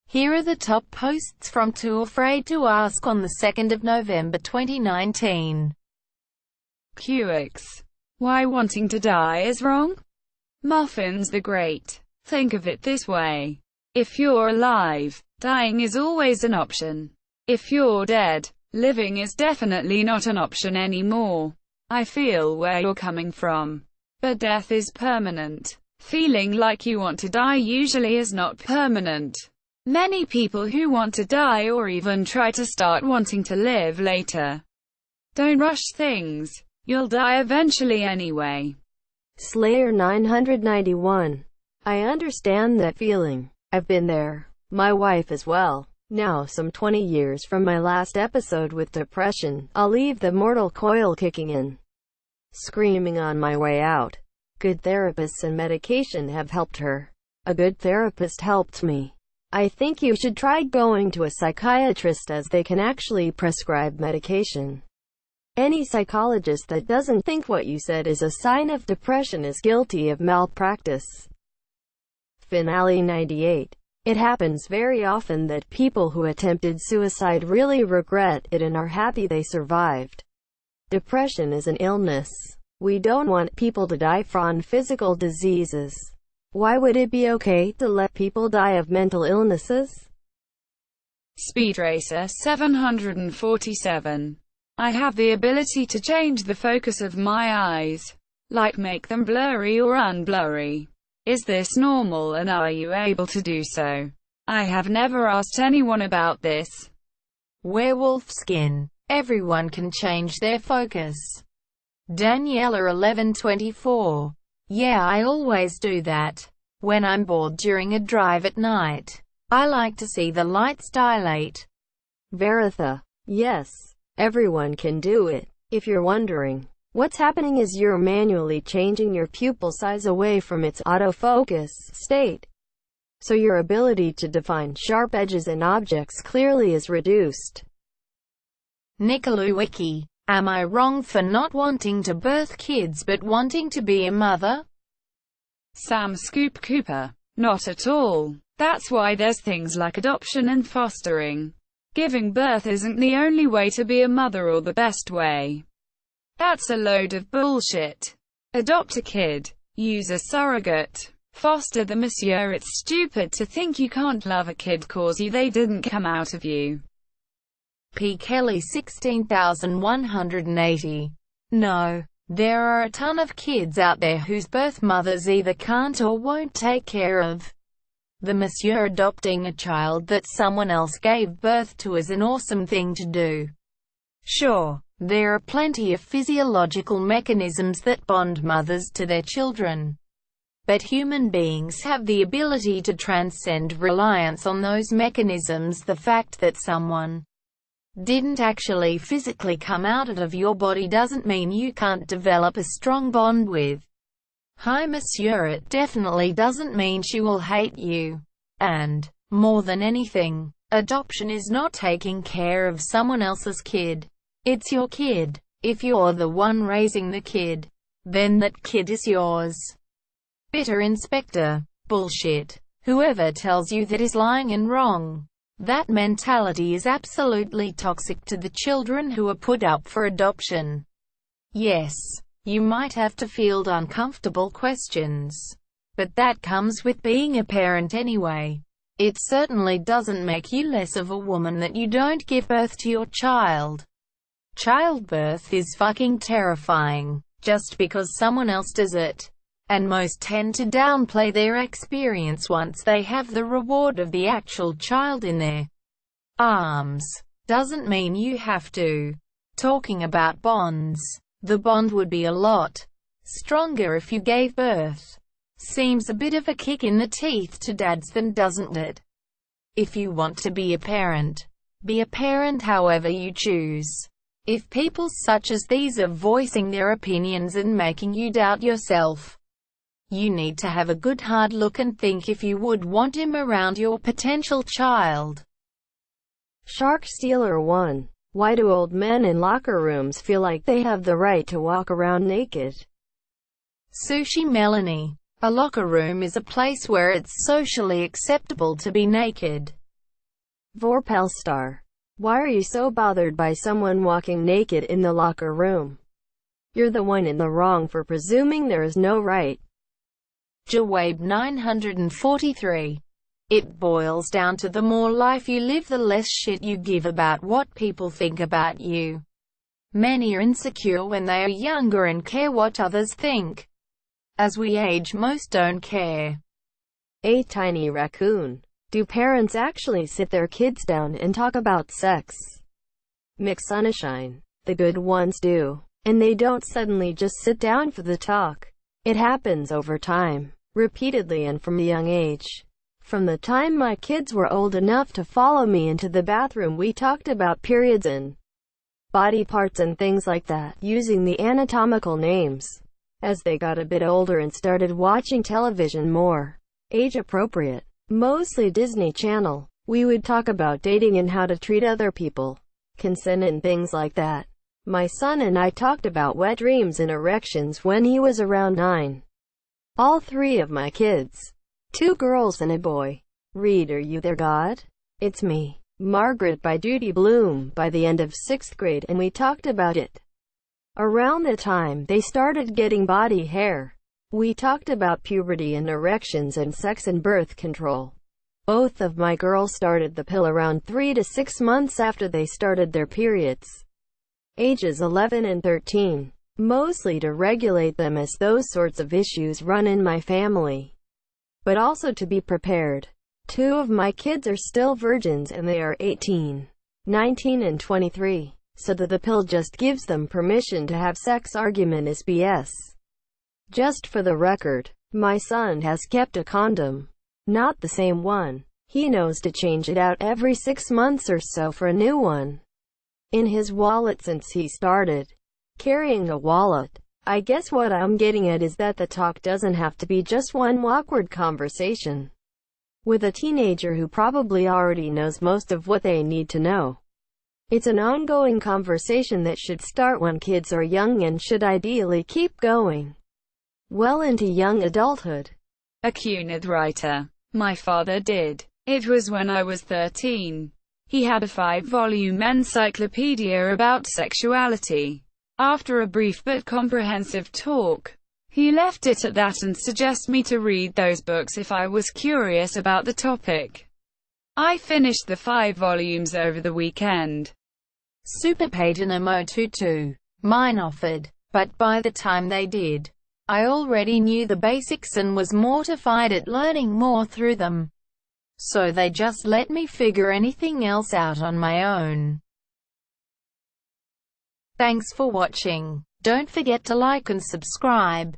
Here are the top posts from Too Afraid to Ask on the 2nd of November 2019. QX. Why wanting to die is wrong? Muffins the Great. Think of it this way. If you're alive, dying is always an option. If you're dead, living is definitely not an option anymore. I feel where you're coming from. But death is permanent. Feeling like you want to die usually is not permanent. Many people who want to die or even try to start wanting to live later. Don't rush things. You'll die eventually anyway. Slayer 991. I understand that feeling. I've been there. My wife as well. Now some 20 years from my last episode with depression, I'll leave the mortal coil kicking in. Screaming on my way out. Good therapists and medication have helped her. A good therapist helped me. I think you should try going to a psychiatrist as they can actually prescribe medication. Any psychologist that doesn't think what you said is a sign of depression is guilty of malpractice. Finale 98. It happens very often that people who attempted suicide really regret it and are happy they survived. Depression is an illness. We don't want people to die from physical diseases. Why would it be okay to let people die of mental illnesses? Speed Racer 747. I have the ability to change the focus of my eyes. Like make them blurry or unblurry. Is this normal and are you able to do so? I have never asked anyone about this. Werewolf Skin. Everyone can change their focus. Daniela 1124. Yeah, I always do that. When I'm bored during a drive at night, I like to see the lights dilate. Veritha. Yes, everyone can do it. If you're wondering, what's happening is you're manually changing your pupil size away from its autofocus state. So your ability to define sharp edges in objects clearly is reduced. Nikolawiki. Am I wrong for not wanting to birth kids but wanting to be a mother? Sam Scoop Cooper. Not at all. That's why there's things like adoption and fostering. Giving birth isn't the only way to be a mother or the best way. That's a load of bullshit. Adopt a kid. Use a surrogate. Foster them, monsieur. It's stupid to think you can't love a kid cause they didn't come out of you. P. Kelly 16180. No. There are a ton of kids out there whose birth mothers either can't or won't take care of. The monsieur adopting a child that someone else gave birth to is an awesome thing to do. Sure, there are plenty of physiological mechanisms that bond mothers to their children. But human beings have the ability to transcend reliance on those mechanisms. The fact that someone didn't actually physically come out of your body doesn't mean you can't develop a strong bond with. Hi monsieur, it definitely doesn't mean she will hate you. And, more than anything, adoption is not taking care of someone else's kid. It's your kid. If you're the one raising the kid, then that kid is yours. Bitter Inspector. Bullshit. Whoever tells you that is lying and wrong. That mentality is absolutely toxic to the children who are put up for adoption. Yes, you might have to field uncomfortable questions. But that comes with being a parent anyway. It certainly doesn't make you less of a woman that you don't give birth to your child. Childbirth is fucking terrifying, just because someone else does it. And most tend to downplay their experience once they have the reward of the actual child in their arms. Doesn't mean you have to. Talking about bonds, the bond would be a lot stronger if you gave birth. Seems a bit of a kick in the teeth to dads then, doesn't it? If you want to be a parent however you choose. If people such as these are voicing their opinions and making you doubt yourself, you need to have a good hard look and think if you would want him around your potential child. Shark Stealer 1. Why do old men in locker rooms feel like they have the right to walk around naked? Sushi Melanie. A locker room is a place where it's socially acceptable to be naked. Vorpelstar. Why are you so bothered by someone walking naked in the locker room? You're the one in the wrong for presuming there is no right. Jawabe 943. It boils down to the more life you live, the less shit you give about what people think about you. Many are insecure when they are younger and care what others think. As we age, most don't care. A tiny raccoon. Do parents actually sit their kids down and talk about sex? McSunshine. The good ones do. And they don't suddenly just sit down for the talk. It happens over time, repeatedly, and from a young age. From the time my kids were old enough to follow me into the bathroom, we talked about periods and body parts and things like that, using the anatomical names. As they got a bit older and started watching television more age-appropriate, mostly Disney Channel, we would talk about dating and how to treat other people, consent and things like that. My son and I talked about wet dreams and erections when he was around 9. All 3 of my kids, 2 girls and a boy, read Are You There, God? It's Me, Margaret by Judy Blume by the end of 6th grade, and we talked about it. Around the time they started getting body hair, we talked about puberty and erections and sex and birth control. Both of my girls started the pill around 3 to 6 months after they started their periods, ages 11 and 13, mostly to regulate them, as those sorts of issues run in my family, but also to be prepared. 2 of my kids are still virgins and they are 18, 19 and 23, so that the pill just gives them permission to have sex. Argument is BS. Just for the record, my son has kept a condom. Not the same one. He knows to change it out every 6 months or so for a new one in his wallet since he started carrying a wallet. I guess what I'm getting at is that the talk doesn't have to be just one awkward conversation with a teenager who probably already knows most of what they need to know. It's an ongoing conversation that should start when kids are young and should ideally keep going well into young adulthood. A Cunith writer. My father did. It was when I was 13. He had a 5-volume encyclopedia about sexuality. After a brief but comprehensive talk, he left it at that and suggested me to read those books if I was curious about the topic. I finished the 5 volumes over the weekend. Superpatinamo22. Mine offered, but by the time they did, I already knew the basics and was mortified at learning more through them. So they just let me figure anything else out on my own. Thanks for watching. Don't forget to like and subscribe.